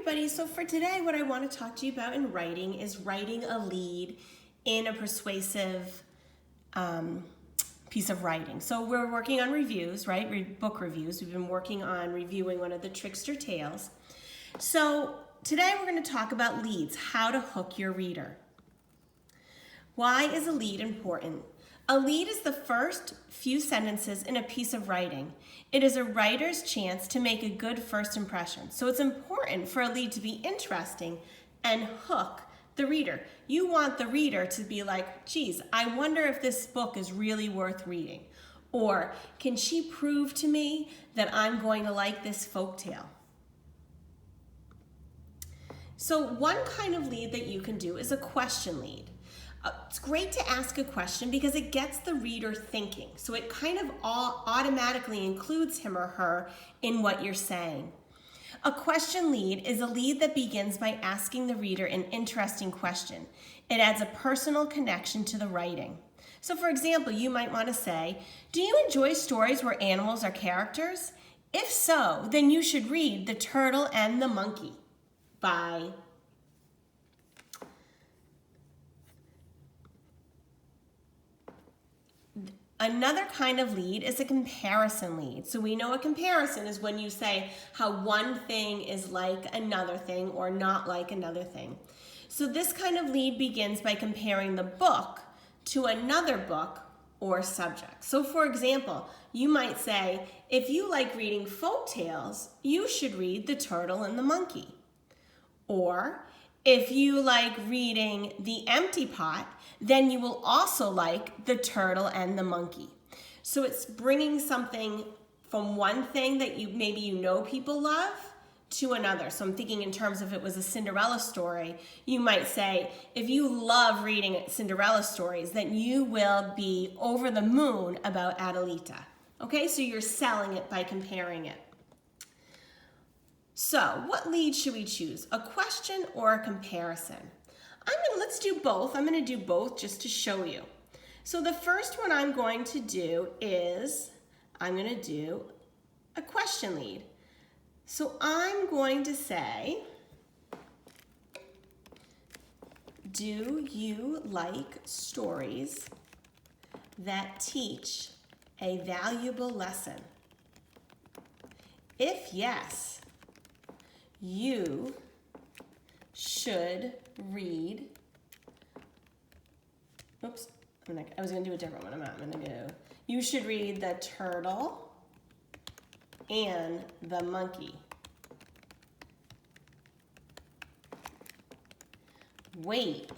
everybody. So for today, what I want to talk to you about in writing is writing a lead in a persuasive piece of writing. So we're working on reviews, right? Book reviews. We've been working on reviewing one of the Trickster Tales. So today we're going to talk about leads, how to hook your reader. Why is a lead important? A lead is the first few sentences in a piece of writing. It is a writer's chance to make a good first impression. So it's important for a lead to be interesting and hook the reader. You want the reader to be like, geez, I wonder if this book is really worth reading. Or, can she prove to me that I'm going to like this folktale? So one kind of lead that you can do is a question lead. It's great to ask a question because it gets the reader thinking. So it kind of automatically includes him or her in what you're saying. A question lead is a lead that begins by asking the reader an interesting question. It adds a personal connection to the writing. So for example, you might want to say, do you enjoy stories where animals are characters? If so, then you should read The Turtle and the Monkey by Another kind of lead is a comparison lead. So we know a comparison is when you say how one thing is like another thing or not like another thing. So this kind of lead begins by comparing the book to another book or subject. So for example, you might say, if you like reading folk tales, you should read The Turtle and the Monkey. Or, if you like reading The Empty Pot, then you will also like The Turtle and the Monkey. So it's bringing something from one thing that maybe you know people love to another. So I'm thinking in terms of if it was a Cinderella story, you might say, if you love reading Cinderella stories, then you will be over the moon about Adelita. Okay, so you're selling it by comparing it. So what lead should we choose? A question or a comparison? Let's do both. I'm going to do both just to show you. So the first one I'm going to do is, I'm going to do a question lead. So I'm going to say, do you like stories that teach a valuable lesson? If yes, you should read, I was going to do a different one. I'm going to go, you should read The Turtle and the Monkey. Wait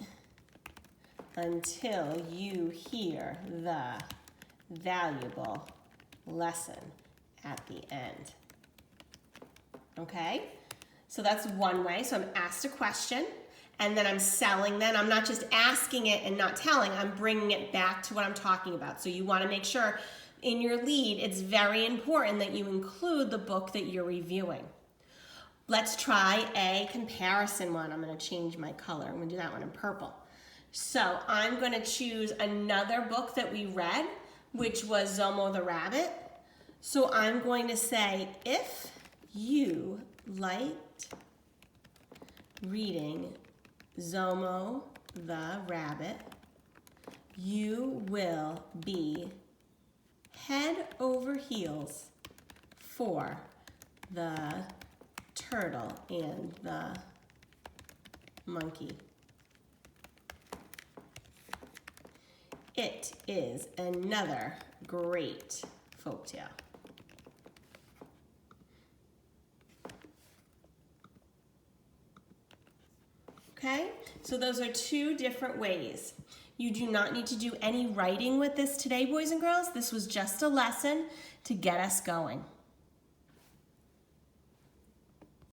until you hear the valuable lesson at the end. Okay? So that's one way. So I'm asked a question, and then I'm selling. Then I'm not just asking it and not telling. I'm bringing it back to what I'm talking about. So you want to make sure in your lead, it's very important that you include the book that you're reviewing. Let's try a comparison one. I'm going to change my color. I'm going to do that one in purple. So I'm going to choose another book that we read, which was Zomo the Rabbit. So I'm going to say, if you liked reading Zomo the Rabbit, you will be head over heels for The Turtle and the Monkey. It is another great folktale. Okay, so those are two different ways. You do not need to do any writing with this today, boys and girls. This was just a lesson to get us going.